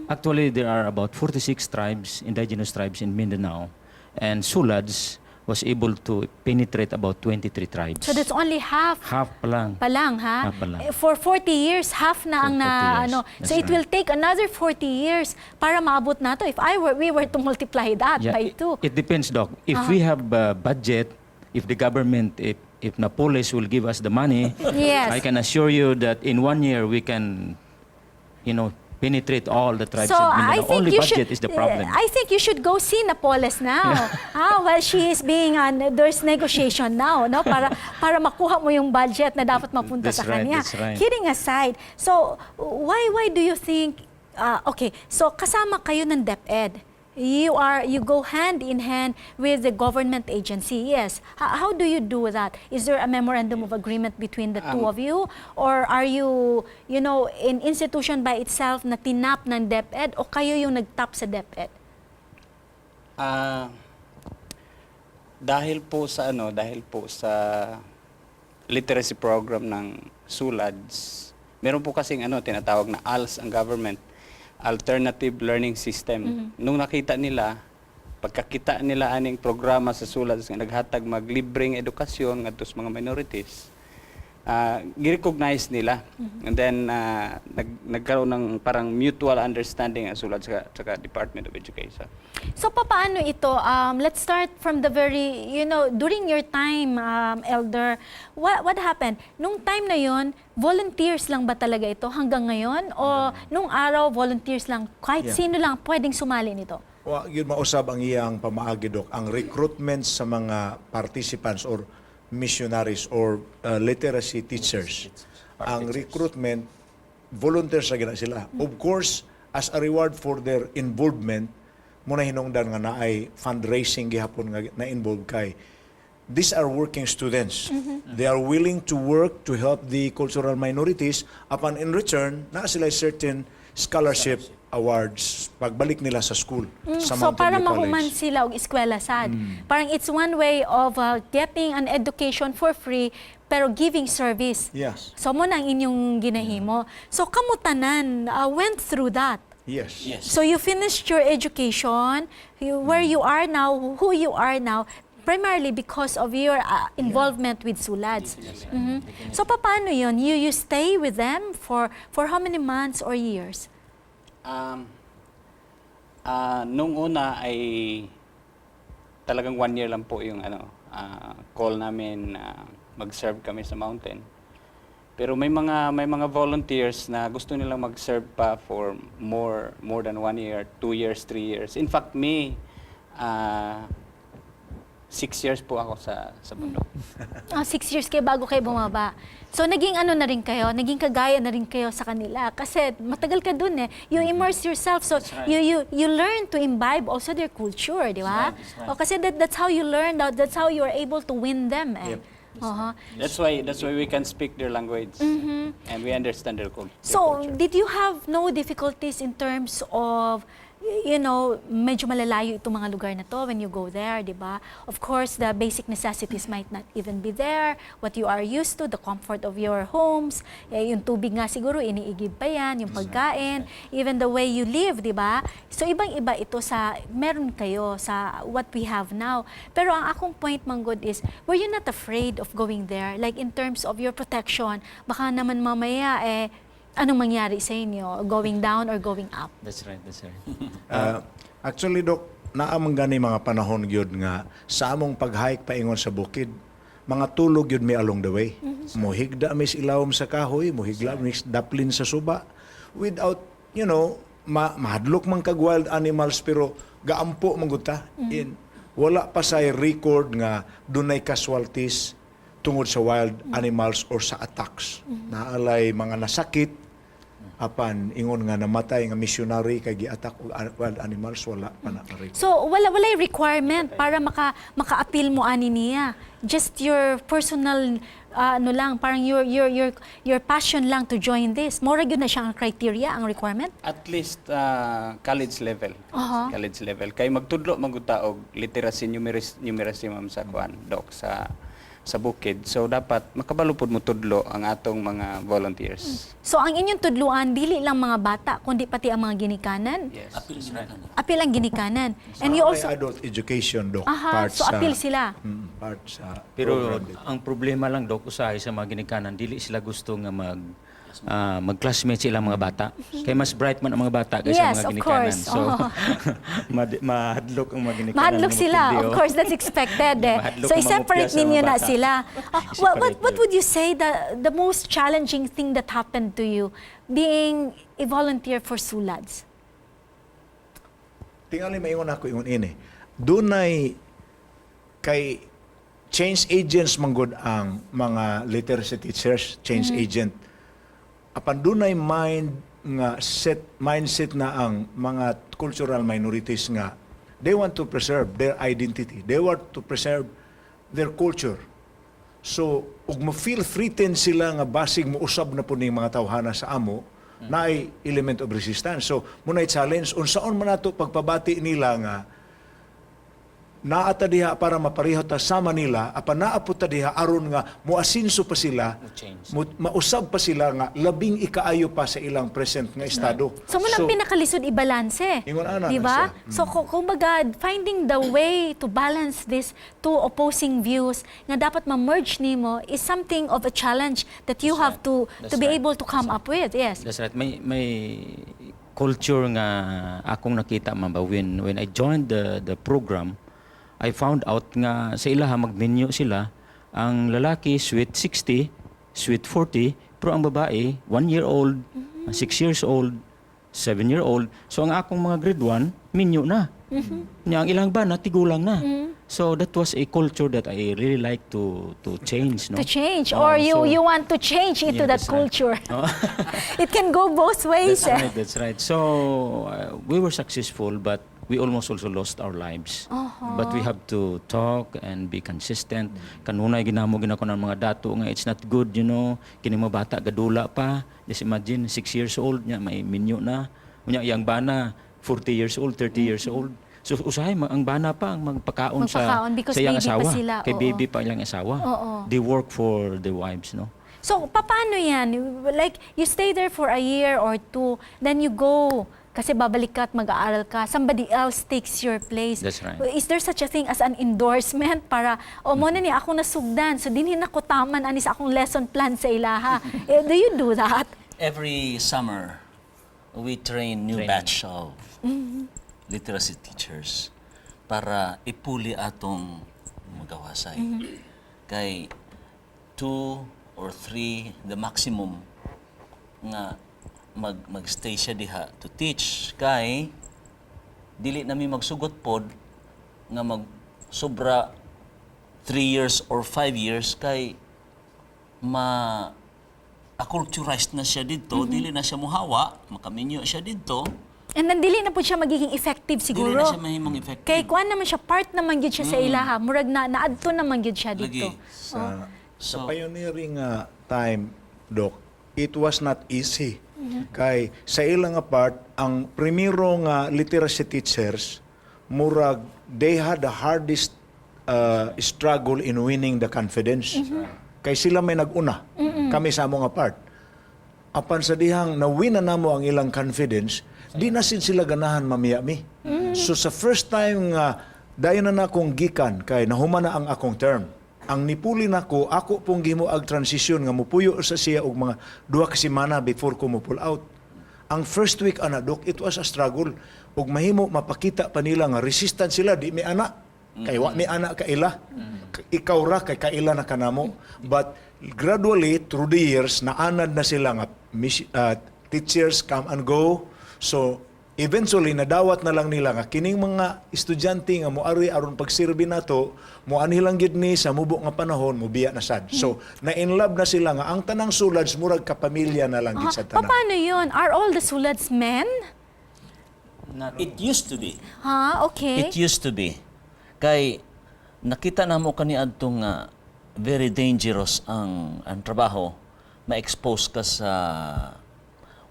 Actually, there are about 46 tribes, indigenous tribes in Mindanao. And Sulads was able to penetrate about 23 tribes. So that's only half Half pa lang. ha? Half pa lang. For 40 years, half na ang For 40 years. So That's it will take another 40 years para maabot na to. If we were to multiply that by 2. It depends, Doc. If we have budget, if the government, if Napoles will give us the money, Yes. I can assure you that in 1 year we can, penetrate all the tribes So in I Mindanao. think Only you budget should. is the problem. I think you should go see Napoles now. While she is being there's negotiation now, no, para makuha mo yung budget na dapat mapunta That's sa right, kanya. that's right. Kidding aside, so why do you think? Okay, so kasama kayo ng DepEd. You go hand in hand with the government agency. Yes. How do you do that? Is there a memorandum of agreement between the two of you, or are you, in institution by itself na tinap ng DepEd, o kayo yung nagtap sa DepEd? Dahil po sa literacy program ng Sulads, meron po kasing tinatawag na ALS ang government, Alternative Learning System. Nung nakita nila, pagkakita nila aning programa sa Sulads nga naghatag maglibreng edukasyon ngadto sa mga minorities, gi-recognize nila. And then nagkaroon ng parang mutual understanding ang Sulads sa Department of Education. So paano ito? Let's start from the very, during your time, Elder, what happened? Nung time na yon, volunteers lang ba talaga ito hanggang ngayon? O nung araw, volunteers lang? Kahit sino lang pwedeng sumali nito? yun mausab ang iyang pamaagi, Dok, ang recruitment sa mga participants or missionaries or literacy teachers. Ang recruitment, volunteers na gina sila. Of course, as a reward for their involvement, muna hinungdan nga naay fundraising gihapon nga na-involve kay these are working students. They are willing to work to help the cultural minorities. Upon in return, na sila certain scholarship awards pagbalik nila sa school. Sa So Mountain para View mahuman College. sila og eskwela sad. Parang it's one way of getting an education for free pero giving service. Yes. So mo nang inyong ginahimo. So kamo tanan went through that. Yes. So you finished your education, where you are now, who you are now, primarily because of your involvement with Sulads. So paano yun? You stay with them for how many months or years? Nung una ay talagang 1 year lang po yung call namin na mag-serve kami sa mountain. Pero may mga volunteers na gusto nilang mag-serve pa for more than 1 year, 2 years, 3 years. In fact, 6 years po ako sa bundok. 6 years kayo bago kayo bumaba. So naging ano na rin kayo, naging kagaya na rin kayo sa kanila. Kasi matagal ka dun eh. You immerse yourself. So you learn to imbibe also their culture, di ba? O, kasi that's how you learn, that's how you are able to win them eh. That's why we can speak their language and we understand their culture. So, did you have no difficulties in terms of, you know, medyo malalayo itong mga lugar na to when you go there, di ba? Of course, the basic necessities might not even be there. What you are used to, the comfort of your homes, yung tubig nga siguro, iniigib pa yan, yung pagkain, even the way you live, di ba? So, ibang-iba ito sa, meron kayo sa what we have now. Pero ang akong point, Manggod, is, were you not afraid of going there? Like, in terms of your protection, baka naman mamaya, anong mangyari sa inyo? Going down or going up? That's right, that's right. Actually, Dok, naamang gani mga panahon gyud nga sa among pag-hike paingon sa bukid, mga tulog yun may along the way. Muhigda mis ilawom sa kahoy, muhigda mis daplin sa suba, without, you know, mahadlok man kag wild animals, pero gaampo manguta. Wala pa sa record nga dunay casualties tungod sa wild animals or sa attacks. Naalay mga nasakit, apan ingon nga namatay nga missionary kay gi-attack og wild animals, wala pa na record. So, walay requirement para maka-appeal mo ani niya. Just your personal lang, parang your passion lang to join this. Mora gyud na siya ang criteria, ang requirement? At least college level. College level. Kay magtudlo maguta og literacy numeracy ma'am sa kuan, Doc, sa bukid. So dapat makabalupod mo tudlo ang atong mga volunteers. So ang inyong tudluan dili lang mga bata kundi pati ang mga ginikanan. Yes. Apil ang ginikanan. And you May also adult education, Dok, part so apil sila. part sa Pero program dito. ang problema lang, Dok, usahay sa mga ginikanan, dili sila gusto nga mag-classmate sila mga bata. Kaya mas bright man ang mga bata kaysa Yes, mga of ginikanan. course. So, mahadlok ang mga ginikanan. Mahadlok ng sila. mapindi, Of oh. course, that's expected eh. Mahadlok So ang i-separate mamupya sa ninyo mga na bata. sila. I-separate What yun. would you say the most challenging thing that happened to you being a volunteer for Sulads? Tingali maingon ako ingon ini. Dunay kay change agents manggod ang mga literacy teachers, change agent. Apan dunay mindset na ang mga cultural minorities nga they want to preserve their identity. They want to preserve their culture. So, ug ma-feel threatened sila nga basig mo usab na po ning mga tawhana sa amo, na ay element of resistance. So, muna'y challenge, unsaon man nato pagpabati nila nga naata diha para mapareho ta sama nila, apan naapot ta diha aron nga moasinso pa sila, mausab pa sila nga labing ikaayo pa sa ilang present nga estado. So mo lang pinakalisod i-balanse. Ingon ana, Di ba? nasa. So kumbaga, finding the way to balance this two opposing views nga dapat ma-merge nimo is something of a challenge that you have to be able to come up with. Yes. That's right. May culture nga akong nakita man ba when I joined the program, I found out nga sa ilaha mag-menu sila, ang lalaki sweet 60, sweet 40, pero ang babae 1 year old, 6 years old, 7 year old. So ang akong mga grade 1, menu na. Nya ang ilang ba na tigulang na. So that was a culture that I really like to change, no? To change, Oh, or you so- you want to change into Yeah, that that's right. culture. Oh. It can go both ways. That's right, that's right. So we were successful, but we almost also lost our lives. But we have to talk and be consistent. Kanunay ginamo ginako ng mga dato nga it's not good, you know. Kini mo bata gadula pa. Just imagine 6 years old nya may minyo na. Unya yang bana 40 years old, 30 years old. So usahay ang bana pa ang magpakaon Magpakaon because sa iyang baby pa asawa. sila, Kay oo. baby pa ilang asawa. Oo. They work for their wives, no? So, paano yan? Like, you stay there for a year or two, then you go. Kasi babalik ka at mag-aaral ka. Somebody else takes your place. That's right. Is there such a thing as an endorsement para, mo na ni ako nasugdan, so dinhin ako taman, anis akong lesson plan sa ilaha. Do you do that? Every summer, we train new batch of literacy teachers para ipuli atong magawasay. Kay 2 or 3 the maximum nga magstay siya diha to teach kay dili nami magsugot pod nga mag sobra 3 years or 5 years kay acculturized na siya dito, dili na siya muhawa, makaminyo siya dito. And then, dili na po siya magiging effective siguro. Dili na siya mahimong effective. Kay kuan naman siya, part naman yun siya sa ilaha. Murag na, naadto naman yun siya dito. Lagi. Sa pioneering time, Doc, it was not easy. Kay sa ilang part, ang primero nga literacy teachers, murag, they had the hardest struggle in winning the confidence. Kay sila may nag-una, kami sa among part. Apan sa dihang na-win na namo ang ilang confidence, di na sila ganahan mamiyami. So sa first time nga, dayon na akong gikan, kay nahuman na ang akong term. Ang nipuli nako, ako pong gimuag transition nga mupuyo sa siya og mga 2 ka semana before ko mo pull out. Ang first week Doc, it was a struggle. Ug mahimo mapakita pa nila nga resistant sila, di may anak. Kay wa may anak kaila. Ikaw ra kay kaila na kanamo. But gradually through the years naanad na sila nga teachers come and go. So eventually nadawat na lang nila nga kining mga estudyante nga moari aron pagsirbi nato moani lang gid ni sa mubo nga panahon mobiya na sad. So na in love na sila nga ang tanang Sulads murag kapamilya na lang gid sa tanan. Paano yun? Are all the Sulads men? It used to be. Okay. It used to be. Kay nakita na mo kaniadto nga very dangerous ang trabaho, ma-expose ka sa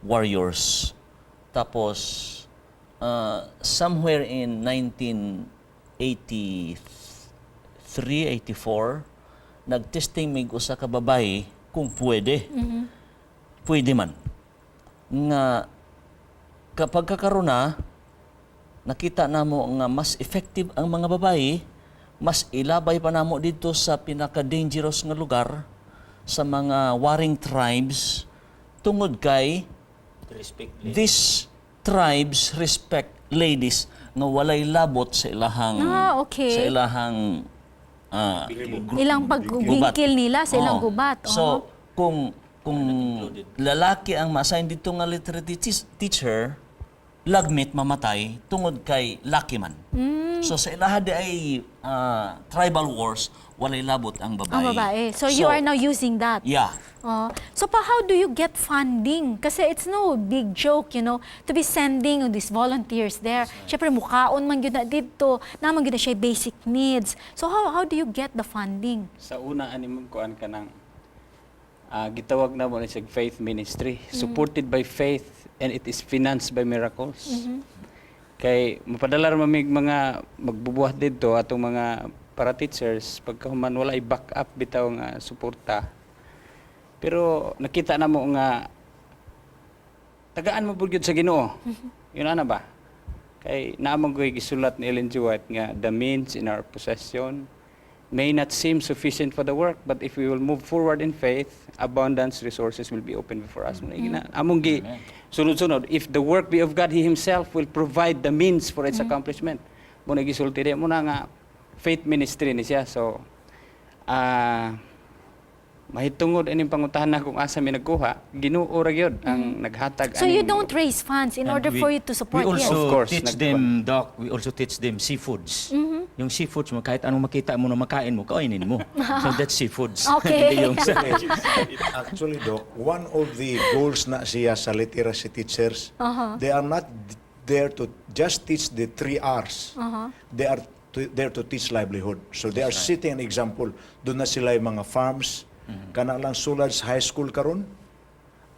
warriors. Tapos somewhere in 1983-84 nagtesting mig usa ka babae kung pwede. Pwede man. Nga kapag kakaroon na nakita namo nga mas effective ang mga babae, mas ilabay pa namo dito sa pinaka-dangerous nga lugar sa mga warring tribes tungod kay these tribes respect ladies nga walay labot sa ilahang Okay. sa ilahang Ilang paggingkil nila sa ilang gubat. So kung lalaki ang ma-assign dito nga literacy teacher, lagmit mamatay tungod kay lucky man. So sa ilaha di ay tribal wars, walay labot ang babae. Ang babae. So you are now using that. Yeah. So how do you get funding? Kasi it's no big joke, to be sending these volunteers there. Siyempre, mukaon man yun na dito, naman yun na siya basic needs. So how do you get the funding? Sa una, animong kuan ka ng gitawag na mo sa faith ministry, supported by faith and it is financed by miracles. Kay mapadala ra mamig mga magbubuhat dito atong mga para teachers pagka human wala i-back up bitaw nga suporta. Pero nakita na mo nga tagaan mo bugyod sa Ginoo. Yun ana ba? Kay naamang ko'y gisulat ni Ellen G. White nga the means in our possession may not seem sufficient for the work, but if we will move forward in faith, abundance resources will be open before us. Among gi sunod-sunod, if the work be of God, He Himself will provide the means for its accomplishment. Muna gisulti mo na nga faith ministry ni siya. So, mahitungod ining pangutahan kung asa mi nagkuha, Ginoo ra gyud ang naghatag So you aning- don't raise funds in And order for you to support We also Of course, teach them, Doc, we also teach them seafoods. Yung seafoods mo, kahit anong makita mo na makain mo, kainin mo. So that's seafoods. Okay. Hindi yung Actually, Doc, one of the goals na siya sa literacy teachers, they are not there to just teach the 3 R's. They are there to teach livelihood. So they are setting an example. Doon na sila yung mga farms, kana lang Sulads High School karon,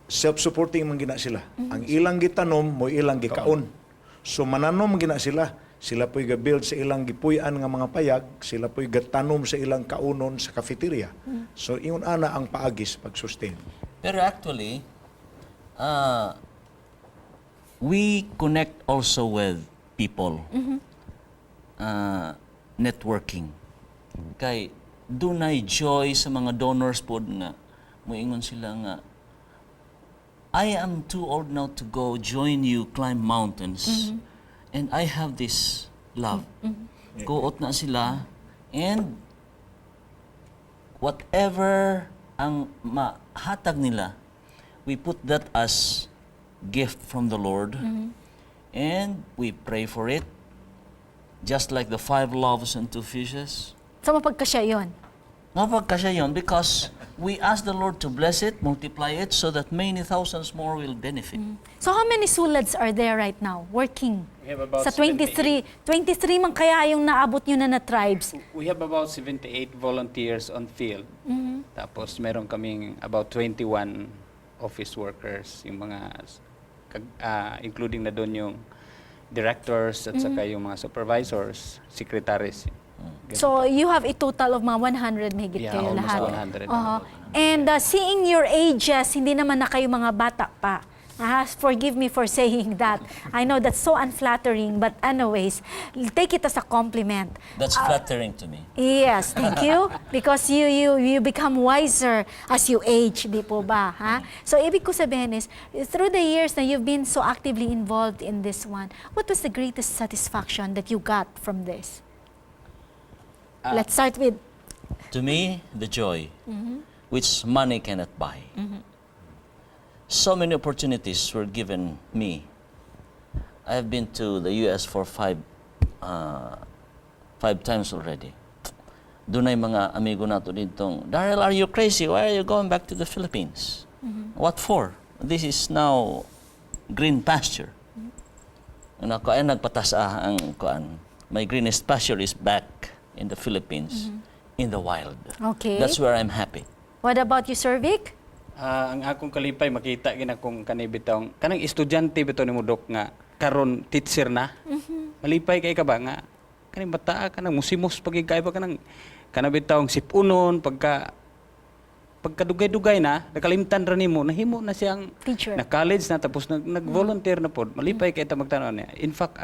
self-supporting man gina sila. Ang ilang gitanom mo ilang gikaon. So mananom gina sila. Sila po'y ga-build sa ilang gipuy-an nga mga payag, sila po'y gatanom sa ilang kaunon sa cafeteria. So ingon ana ang paagis pag-sustain. Pero actually, we connect also with people. Networking. Kay dunay joy sa mga donors pod nga moingon sila nga I am too old now to go join you climb mountains and I have this love. Kuot na sila and whatever ang mahatag nila, we put that as gift from the Lord and we pray for it just like the 5 loaves and 2 fishes. So mapagkasya yun. Mapagkasya yun because we ask the Lord to bless it, multiply it, so that many thousands more will benefit. So how many Sulads are there right now working? We have about Sa 23. 23 man kaya yung naabot nyo na tribes. We have about 78 volunteers on field. Tapos meron kaming about 21 office workers, yung mga including na doon yung directors at saka yung mga supervisors, secretaries. So you have a total of mga 100 mahigit Yeah, kayo almost lahat. 100. And seeing your ages, hindi naman na kayo mga bata pa. Forgive me for saying that. I know that's so unflattering, but anyways, take it as a compliment. That's flattering to me. Yes, thank you. Because you become wiser as you age, di po ba? Ha? So, ibig ko sabihin is, through the years na you've been so actively involved in this one, what was the greatest satisfaction that you got from this? Let's start with... To me, the joy, which money cannot buy. So many opportunities were given me. I have been to the US for 5 times already. Doon ay mga amigo nato dito, Daryl, are you crazy? Why are you going back to the Philippines? What for? This is now green pasture. And ako ay nagpatasa ang kuan. My greenest pasture is back in the Philippines, in the wild. Okay. That's where I'm happy. What about you, Sir Vic? Ang akong kalipay makita gina kung kanibitaw kanang estudyante bitaw nimo Dok nga karon teacher na. Malipay kay ka ba nga kaning bata kanang musimos pagigay ba kanang kanabitaw sipunon pagkadugay-dugay na nakalimtan ra nimo nahimo na siyang Teacher. na college na tapos nag-volunteer na pod. Malipay kay ta magtan-aw niya. In fact,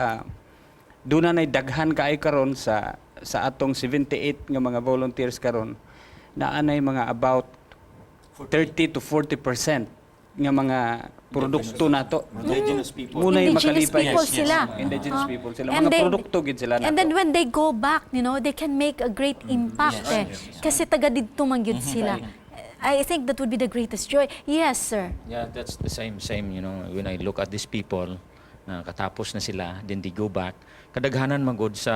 doon na daghan kaay karon sa atong 78 nga mga volunteers karon naanay mga about 30 to 40% nga mga produkto nato. Indigenous people. Muna'y Indigenous makalipay. people Yes, sila. Indigenous people sila. And Mga they- produkto gid sila nato. And then when they go back, they can make a great impact. Kasi taga dito man gyud sila. I think that would be the greatest joy. Yes, sir. Yeah, that's the same, when I look at these people, na katapos na sila, then they go back, kadaghanan magod sa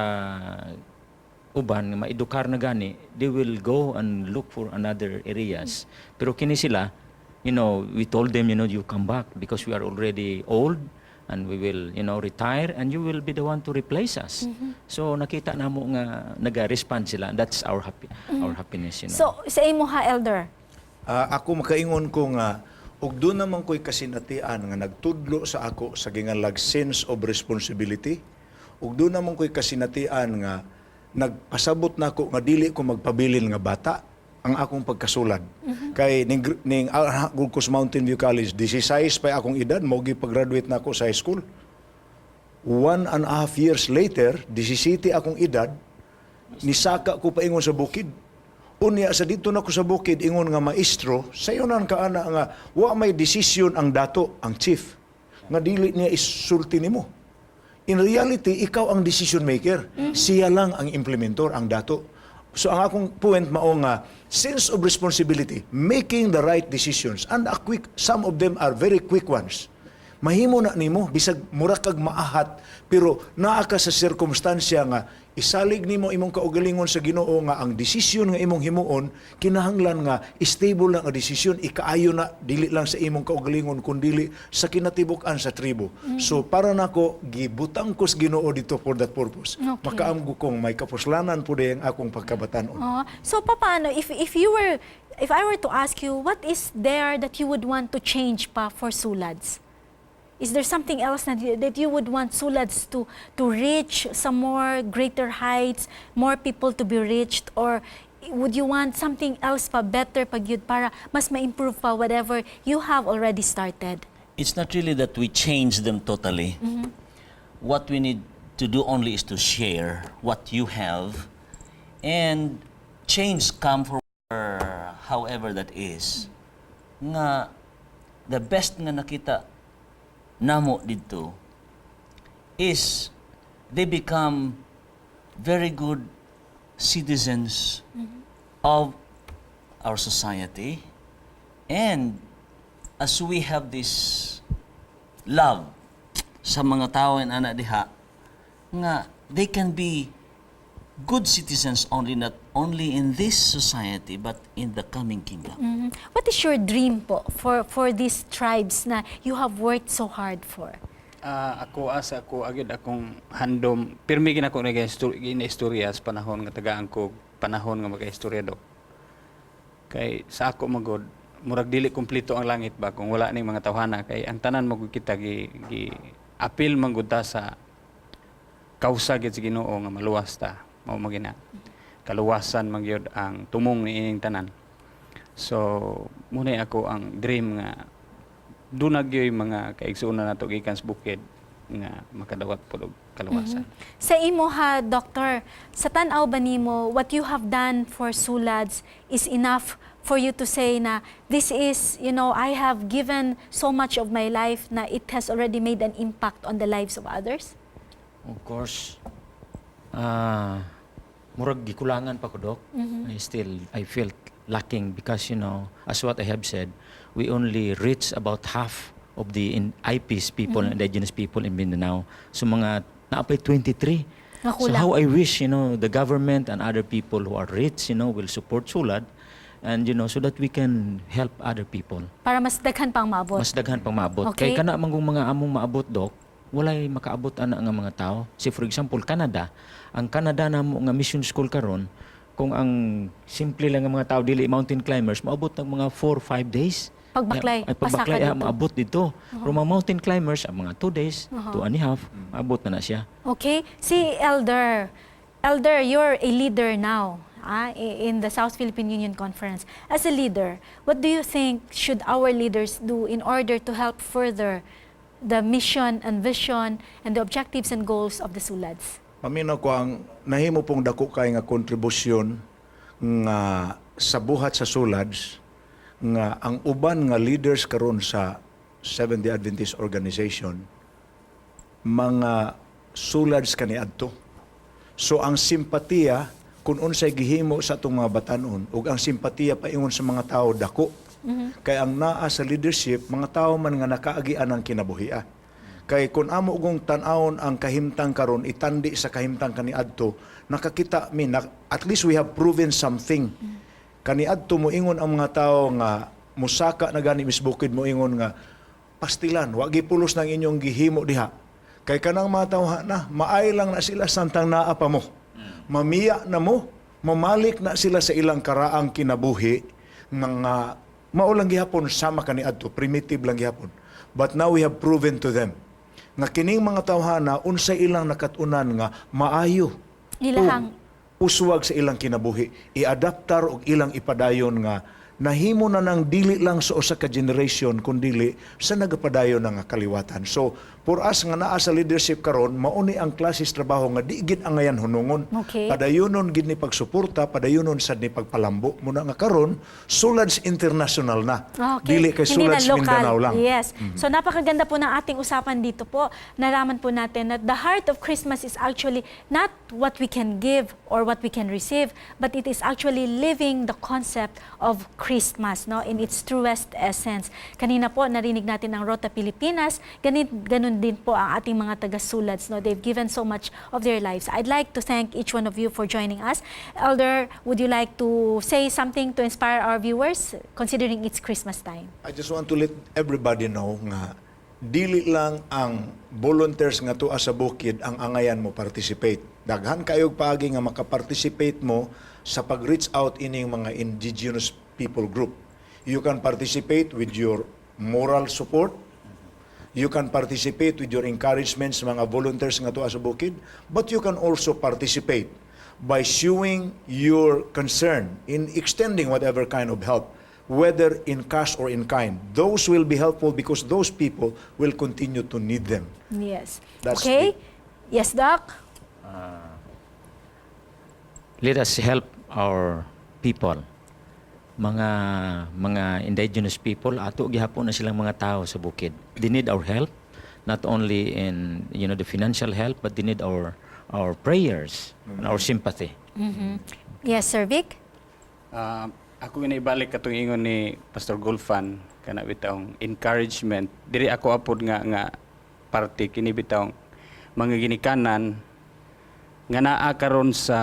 uban, maedukar na gani, they will go and look for another areas. Pero kini sila, we told them, you come back because we are already old and we will, retire and you will be the one to replace us. So nakita na mo nga naga-respond sila. That's our happiness, So, sa imo ha, Elder? Ako makaingon ko nga, ug doon naman ko'y kasinatian nga nagtudlo sa ako sa gingalag sense of responsibility. Ug doon naman ko'y kasinatian nga nagpasabot na ako nga dili ko magpabilin nga bata ang akong pagkasulad. Kay ning Gulcos Mountain View College, 16 pa akong edad, mogi pag-graduate na ako sa high school. 1.5 years later, 17 akong edad, nisaka ko pa ingon sa bukid. Unya sa dito na ko sa bukid, ingon nga maestro, sayo nan kaana nga, wa may desisyon ang dato, ang chief, nga dili niya isulti nimo. In reality, ikaw ang decision maker. Siya lang ang implementor, ang dato. So ang akong point mao nga sense of responsibility, making the right decisions, and some of them are very quick ones. Mahimo na nimo bisag mura kag maahat pero naa ka sa sirkumstansya nga isalig nimo imong kaugalingon sa Ginoo nga ang desisyon nga imong himuon kinahanglan nga stable lang ang desisyon, ikaayo na dili lang sa imong kaugalingon kundi sa kinatibuk-an sa tribo. So para nako gibutang ko sa Ginoo dito for that purpose. Okay. Makaamgo kong may kapuslanan po ang akong pagkabatan-on. So paano if I were to ask you, what is there that you would want to change pa for Sulads? Is there something else that you would want Sulads to reach some more greater heights, more people to be reached, or would you want something else pa better pag yun para mas ma-improve pa whatever you have already started? It's not really that we change them totally. What we need to do only is to share what you have, and change come for however that is. Nga the best nga nakita namo dito is they become very good citizens of our society, and as we have this love sa mga tao and ana diha nga they can be good citizens not only in this society but in the coming kingdom. What is your dream po for these tribes na you have worked so hard for? Ako agad akong handom pirmi gina ko gina-istorya sa panahon nga tagaan ko panahon nga mag-istorya do. Kay sa ako magod murag dili kumpleto ang langit ba kung wala ning mga tawhana, kay ang tanan magud kita gi apil man gud ta sa kausa gid sa Ginoo nga maluwas ta mao magina kaluwasan magyod ang tumong ni ining tanan. So muna ako ang dream nga dunag yoy mga kaigsuonan nato gikan sa bukid nga makadawat pud og kaluwasan. Sa imo ha, Doctor, sa tan-aw ba nimo what you have done for Sulads is enough for you to say na this is, I have given so much of my life na it has already made an impact on the lives of others? Of course, murag gikulangan pa ko, Doc. I felt lacking because, as what I have said, we only reach about half of the IPs people, indigenous people in Mindanao. So mga naapay 23. So how I wish, the government and other people who are rich, will support Sulad, and so that we can help other people. Para mas daghan pang maabot. Mas daghan pang maabot. Okay. Kaya kana mangong mga among maabot, Doc, walay makaabot ana nga mga tao. Si for example, Canada. Ang Canada na mo nga mission school karon, kung ang simple lang nga mga tao dili mountain climbers, maabot ng mga 4-5 days. Pagbaklay, Pagbaklay pasaka dito. maabot dito. Pero mga mountain climbers, ang mga 2 days, 2.5, maabot na siya. Okay. Si Elder, you're a leader now in the South Philippine Union Conference. As a leader, what do you think should our leaders do in order to help further the mission and vision and the objectives and goals of the Sulads? Paminaw ko ang nahimo pong dako kay nga kontribusyon nga sa buhat sa Sulads nga ang uban nga leaders karon sa Seventh-day Adventist Organization mga Sulads kaniadto. So ang simpatiya kung unsay gihimo sa atong mga batanon ug ang simpatiya paingon sa mga tao dako. Kay ang naa sa leadership mga tao man nga nakaagian ang kinabuhia. Kay kung amo ugong tan-awon ang kahimtang karon itandi sa kahimtang kaniadto, nakakita at least we have proven something. Kaniadto mo ingon ang mga tao nga musaka na gani misbukid mo ingon nga pastilan wa gipulos nang inyong gihimo diha. Kay kanang mga tao na maay lang na sila santang naa pa mo. Mamiya na mo, mamalik na sila sa ilang karaang kinabuhi nga maulang gihapon sama kaniadto, primitive lang gihapon. But now we have proven to them nga kining mga tawhana unsay ilang nakatunan nga maayo Ilahang uswag sa ilang kinabuhi, i-adaptar og ilang ipadayon nga nahimo na nang dili lang sa usa ka generation kundi sa nagapadayon nga kaliwatan. So For us nga naa sa leadership karon, mauni ang klases trabaho nga di gid angayan hunungon. Okay. Padayonon gid ni pagsuporta, padayonon sad ni pagpalambo. Muna nga karon, Sulads International na. Okay. Dili kay Hindi na Sulads local. Mindanao lang. Yes. So napakaganda po ng ating usapan dito po. Nalaman po natin that the heart of Christmas is actually not what we can give or what we can receive, but it is actually living the concept of Christmas, no, in its truest essence. Kanina po narinig natin ang Rota Pilipinas, ganun din po ang ating mga taga-Sulads, no. They've given so much of their lives. I'd like to thank each one of you for joining us. Elder, would you like to say something to inspire our viewers considering it's Christmas time? I just want to let everybody know nga dili lang ang volunteers nga tuwa sa bukid ang angayan mo participate. Daghan kayog paagi nga makaparticipate mo sa pag-reach out ining mga indigenous people group. You can participate with your moral support. You can participate with your encouragement sa mga volunteers nga tuwa sa bukid. But you can also participate by showing your concern in extending whatever kind of help, whether in cash or in kind. Those will be helpful because those people will continue to need them. Yes. That's Okay. Yes, Doc? Let us help our people. Mga indigenous people, ato gihapon na silang mga tao sa bukid. They need our help, not only in the financial help, but they need our prayers, and our sympathy. Yes, Sir Vic? Ako ginaibalik katong ingon ni Pastor Golfan kana bitawng encouragement. Diri ako apod nga parte kini bitawng mga ginikanan nga naa karon sa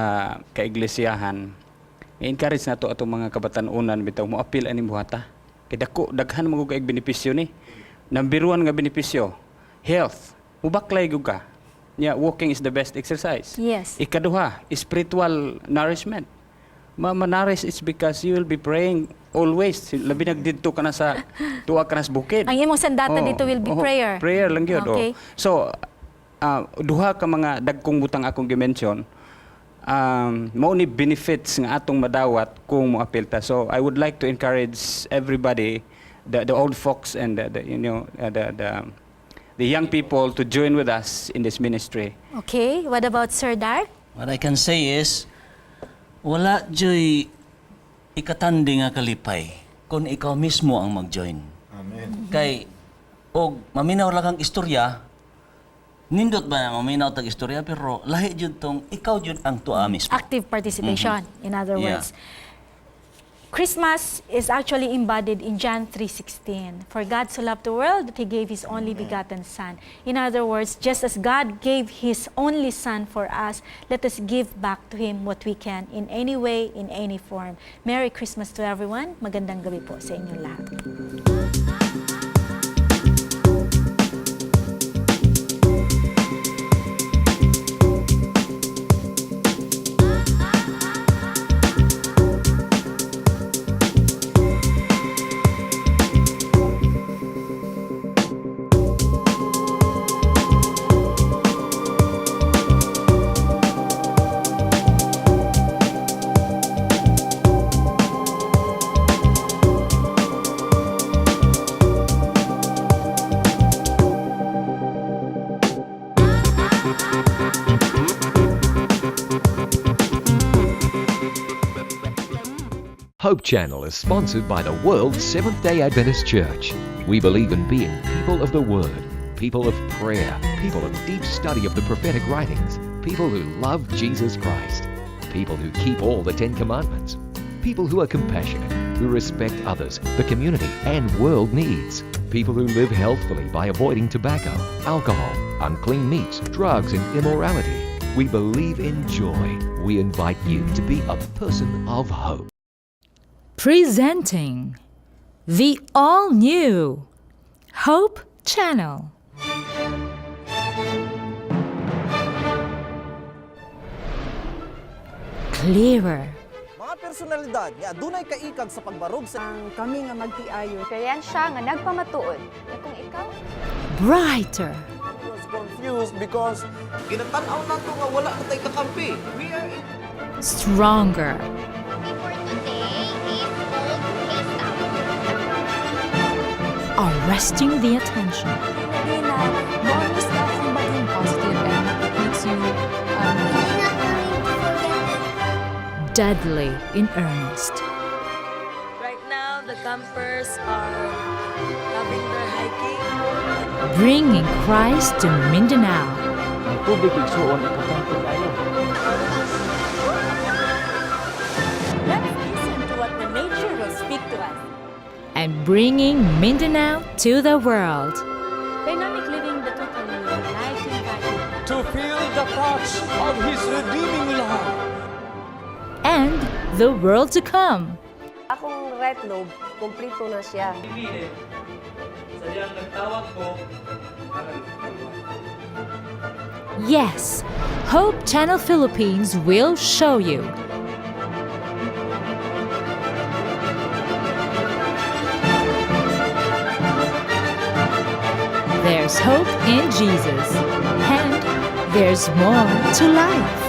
kaiglesiyahan. I-encourage nato atong mga kabatan-unan bitaw mo apil ani buhata. Kay daghan mo kay benepisyo ni. Number 1 nga benepisyo, health. Mubaklay gyud ka. Yeah, walking is the best exercise. Yes. Ikaduha, spiritual nourishment. Manarish is because you will be praying always. Labi nagdidto ka na sa tuwa ka na sa bukid. Ang imong sandata dito will be prayer. Prayer lang yun. Okay. So, duha ka mga dagkong butang akong gimension, mao ni benefits nga atong madawat kung moapil ta. So, I would like to encourage everybody, the old folks and the young people to join with us in this ministry. Okay. What about Sir Dark? What I can say is, wala joy ikatandi nga kalipay kung ikaw mismo ang mag-join. Amen. Kay, og maminaw lang ang istorya, nindot ba na maminaw tag istorya, pero lahi jud tong ikaw jud ang tuwa mismo. Active participation, in other Yeah. words. Christmas is actually embodied in John 3:16. For God so loved the world that He gave His only begotten Son. In other words, just as God gave His only Son for us, let us give back to Him what we can in any way, in any form. Merry Christmas to everyone. Magandang gabi po sa inyong lahat. Hope Channel is sponsored by the World Seventh-day Adventist Church. We believe in being people of the Word, people of prayer, people of deep study of the prophetic writings, people who love Jesus Christ, people who keep all the 10 Commandments, people who are compassionate, who respect others, the community, and world needs, people who live healthfully by avoiding tobacco, alcohol, unclean meats, drugs, and immorality. We believe in joy. We invite you to be a person of hope. Presenting the all-new Hope Channel. Clearer, Mga personalidad nga adunay kaikag sa pagbarog sa Kami nga magtiayo. Kaya siya nga nagpamatuod. Na kung ikaw, brighter, was confused because ginatanaw nato nga wala na tay kakampi. We are in stronger, for today is Old Mesa. arresting the attention, sabihin na bonus daw kung maging positive and it makes you deadly in earnest. Right now, the campers are having their hiking. Bringing Christ to Mindanao. Ang tubig igsuon importante kayo. Let's listen to what the nature will speak to us. And bringing Mindanao to the world. Dynamic living, the totally life invited. To feel the touch of His redeeming love. And the world to come. Akong right lobe, kumplito na siya. Yes, Hope Channel Philippines will show you. There's hope in Jesus, and there's more to life.